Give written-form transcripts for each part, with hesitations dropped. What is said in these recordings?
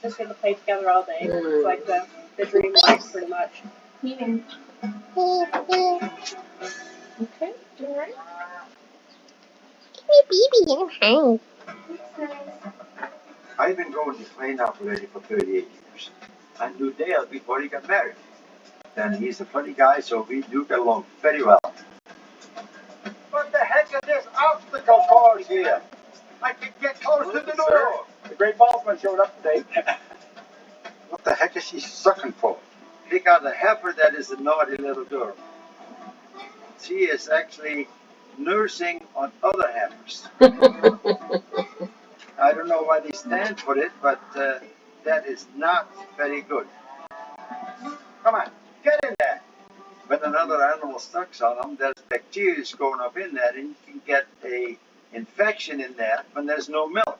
just get to play together all day. It's like the dream life, pretty much. Okay, doing right? Baby, I'm I've been going to clean up already for 38 years. I knew Dale before he got married. And he's a funny guy, so we do get along very well. What the heck is this obstacle course here? I can get close to the door. The great ballsman showed up today. What the heck is she sucking for? He got a heifer that is a naughty little girl. She is actually nursing on other heifers. I don't know why they stand for it, but that is not very good. Come on, get in there. When another animal sucks on them, there's bacteria going up in there, and you can get a infection in there when there's no milk.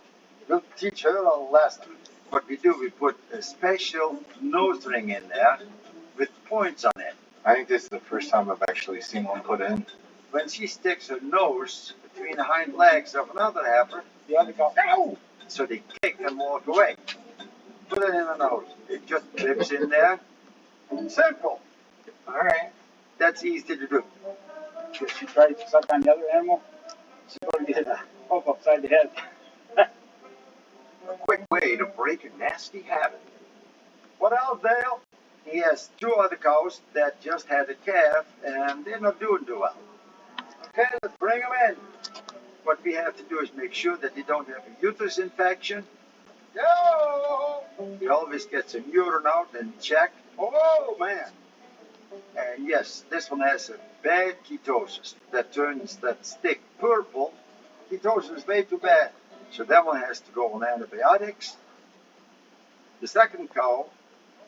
We'll teach her a lesson. What we do, we put a special nose ring in there with points on it. I think this is the first time I've actually seen one put in. When she sticks her nose between the hind legs of another heifer, the other goes, ow! So they kick and walk away. Put it in the nose. It just clips in there. Simple. All right. That's easy to do. If she tries to suck on the other animal, she's going to get a poke upside the head. A quick way to break a nasty habit. What else, Dale? He has 2 other cows that just had a calf, and they're not doing too well. Okay, let's bring them in. What we have to do is make sure that they don't have a uterus infection. Yo! He always gets a urine out and check. Oh, man. And yes, this one has a bad ketosis that turns that stick purple. Ketosis is way too bad. So that one has to go on antibiotics. The second cow,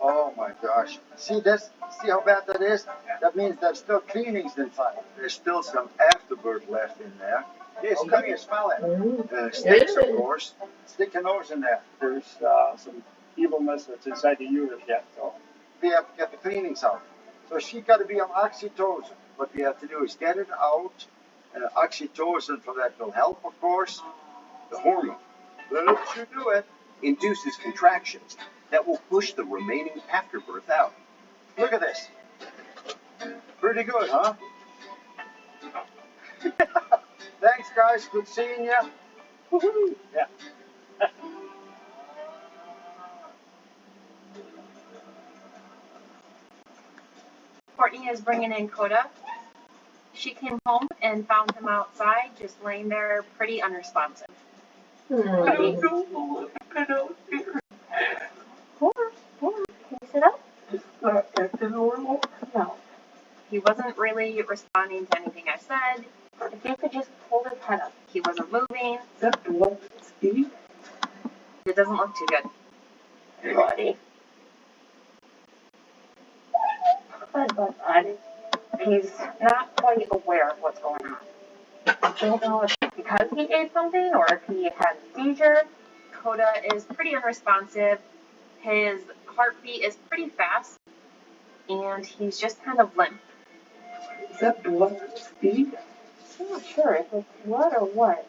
oh my gosh. See this? See how bad that is? That means there's still cleanings inside. There's still some afterbirth left in there. Yes, come here, smell it. Sticks, of course. Stick your nose in there. There's some evilness that's inside the uterus yet, so we have to get the cleanings out. So she got to be on oxytocin. What we have to do is get it out. Oxytocin for that will help, of course. The hormone. Let you do it. Induces contractions that will push the remaining afterbirth out. Look at this. Pretty good, huh? Thanks, guys. Good seeing you. Woohoo! Yeah. Courtney is bringing in Coda. She came home and found him outside, just laying there, pretty unresponsive. I don't know. I don't care. Can you sit up? It's not acting normal. No. He wasn't really responding to anything I said. If you could just hold his head up. He wasn't moving. Is that blood, Steve? It doesn't look too good. Hey, buddy. But he's not quite aware of what's going on. I don't know if it's because he ate something or if he had a seizure. Coda is pretty unresponsive. His heartbeat is pretty fast, and he's just kind of limp. Is that blood, Steve? I'm not sure if it's blood or what.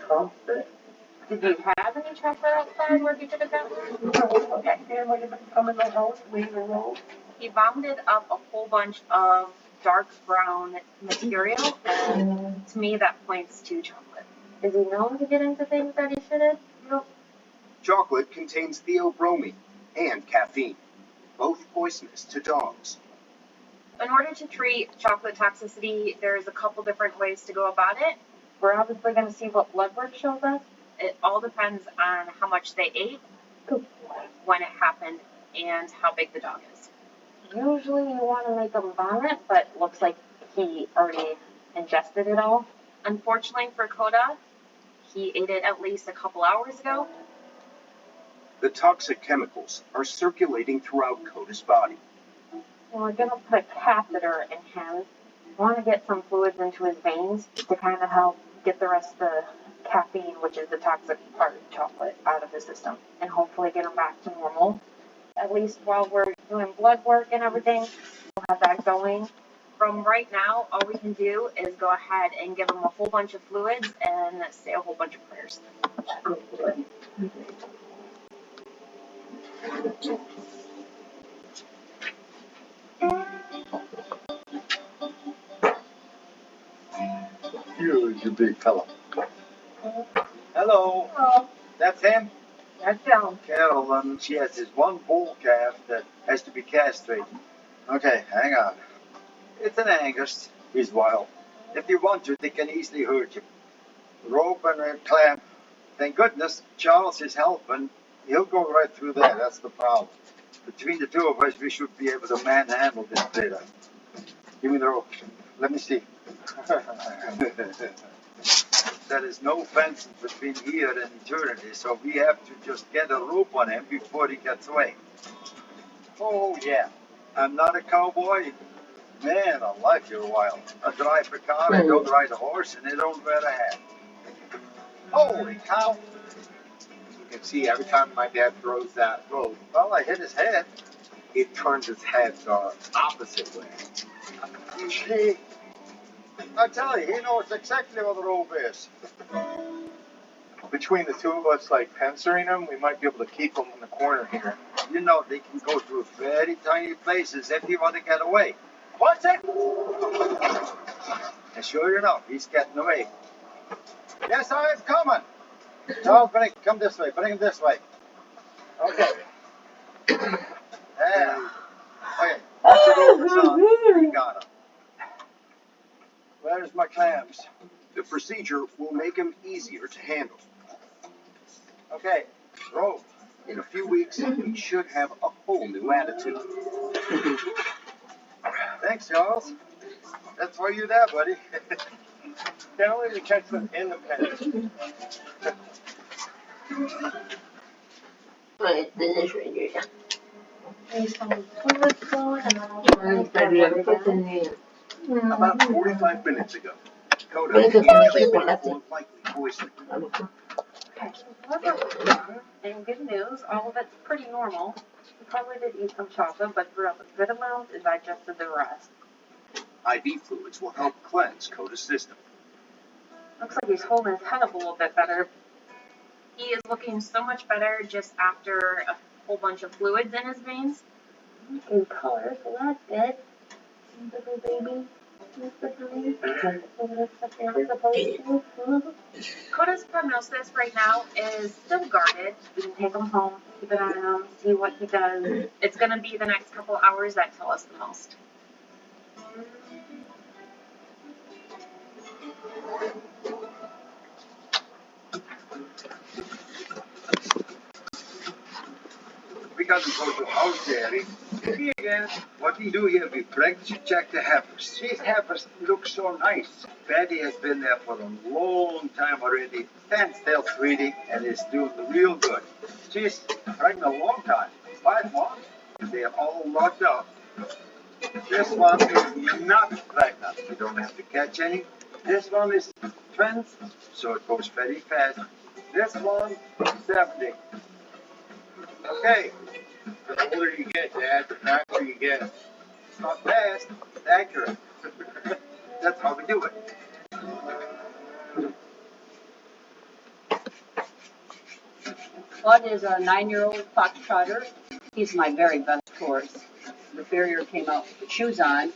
Chocolate? Did you have any chocolate outside where he took it down? No. Okay. Family didn't come in the house, leave the road. He vomited up a whole bunch of dark brown material, and to me that points to chocolate. Is he known to get into things that he shouldn't? No. Chocolate contains theobromine and caffeine, both poisonous to dogs. In order to treat chocolate toxicity, there's a couple different ways to go about it. We're obviously going to see what blood work shows us. It all depends on how much they ate, when it happened, and how big the dog is. Usually you want to make him vomit, but it looks like he already ingested it all. Unfortunately for Coda, he ate it at least a couple hours ago. The toxic chemicals are circulating throughout Coda's body. We're going to put a catheter in him. We want to get some fluids into his veins to kind of help get the rest of the caffeine, which is the toxic part of chocolate, out of the system, and hopefully get him back to normal. At least while we're doing blood work and everything, we'll have that going. From right now, all we can do is go ahead and give him a whole bunch of fluids and say a whole bunch of prayers. big fella. Hello. Oh, That's him? that's down. Carol, and she has this one bull calf that has to be castrated. Okay, hang on. It's an Angus. He's wild. If you want to, they can easily hurt you. Rope and a clamp. Thank goodness Charles is helping. He'll go right through there. That's the problem. Between the two of us, we should be able to manhandle this better. Give me the rope. Let me see. There is no fence between here and eternity, so we have to just get a rope on him before he gets away. Oh, yeah. I'm not a cowboy. Man, I like you're wild. I drive a car, I don't ride a horse, and I don't wear a hat. Holy cow! You can see every time my dad throws that rope, Well, I hit his head. it turns his head the opposite way. He, I tell you, he knows exactly what the rope is. Between the two of us, like pincer-ing them, we might be able to keep them in the corner here. You know, they can go through very tiny places if you want to get away. What's it? And sure enough, he's getting away. Yes, I'm coming. Charles, come this way. Bring him this way. Okay. Yeah. Okay. Put the ropers on. We got him. Where's my clams? The procedure will make him easier to handle. Okay. Rope. In a few weeks, he should have a whole new attitude. Thanks, Charles. That's why you're there, buddy. Can't only we catch them in the pen. Right, this is right here. There's some fluids going and I'll About 45 minutes ago, Coda Wait, began it's treatment not for likely poisoning. And good news, all of it's pretty normal. He probably did eat some chocolate, but threw up a good amount and digested the rest. IV fluids will help cleanse Coda's system. Looks like he's holding his head up a little bit better. He is looking so much better just after a whole bunch of fluids in his veins. In color, so that's good. Little baby. Coda's prognosis right now is still guarded. We can take him home, keep an eye on him, see what he does. It's going to be the next couple hours that tell us the most. We got to go to house, Jerry. Me again. What we do here, we pregnancy check the heifers. These heifers look so nice. Patty has been there for a long time already. Stand still, sweetie, and is doing real good. She's pregnant a long time. 5 months. They are all locked up. This one is not pregnant. We don't have to catch any. This one is twins, so it goes very fast. This one, 70. Okay. The older you get, Dad, the faster you get. It's not fast, it's accurate. That's how we do it. Bud is a 9-year-old foxtrotter. He's my very best horse. The farrier came out with the shoes on,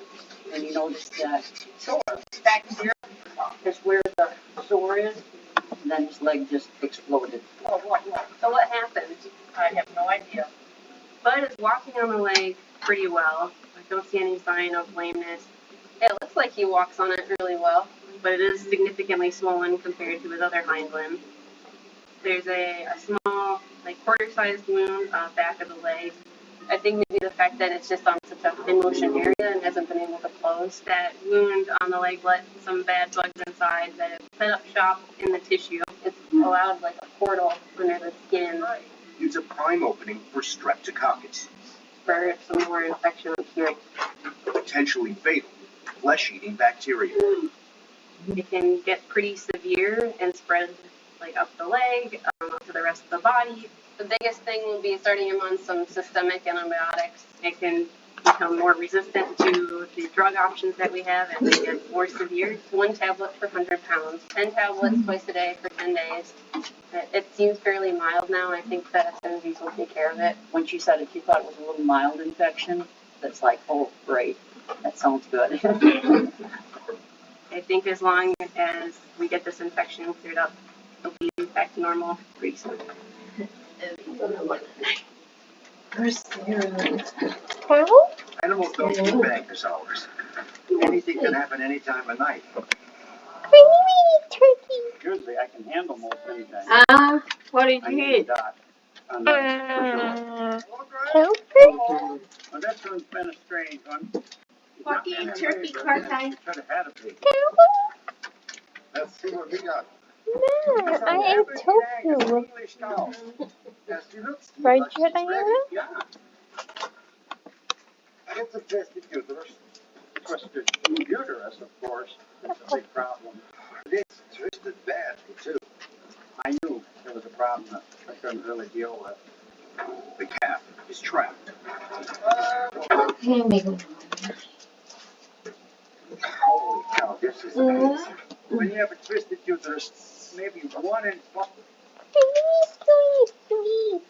and he noticed that sore back here is where the sore is, and then his leg just exploded. Oh, what? So what happened? I have no idea. Bud is walking on the leg pretty well. I don't see any sign of lameness. It looks like he walks on it really well, but it is significantly swollen compared to his other hind limb. There's a small, like quarter-sized wound back of the leg. I think maybe the fact that it's just on such a thin motion area and hasn't been able to close. That wound on the leg let some bad bugs inside that have set up shop in the tissue. It's allowed like a portal under the skin It's a prime opening for streptococcus, for some more infection here. potentially fatal flesh-eating bacteria. It can get pretty severe and spread like up the leg, up to the rest of the body. The biggest thing will be starting him on some systemic antibiotics. It can become more resistant to the drug options that we have and they get more severe. 1 tablet for 100 pounds, 10 tablets twice a day for 10 days. It seems fairly mild now. I think that SNVs will take care of it. When she said it, she thought it was a little mild infection. That's like, oh, great. That sounds good. I think as long as we get this infection cleared up, it'll be back to normal pretty soon. Animals don't do bankers hours. Anything can happen any time of night. Usually I can handle most anything. What did I you need a eat? dot on that for sure. Well, this one's been a strange one. What do you eat turkey, Cartine? Should have had a baby. Let's see what we got. I ate tofu. English cow. Right, Diana? Yeah. It's a twisted uterus. Twisted uterus, of course. That's a big problem. It's twisted badly, too. I knew there was a problem that I couldn't really deal with. The calf is trapped. Holy cow, this is amazing. When you have a twisted uterus, maybe 1 in 5. Sweet.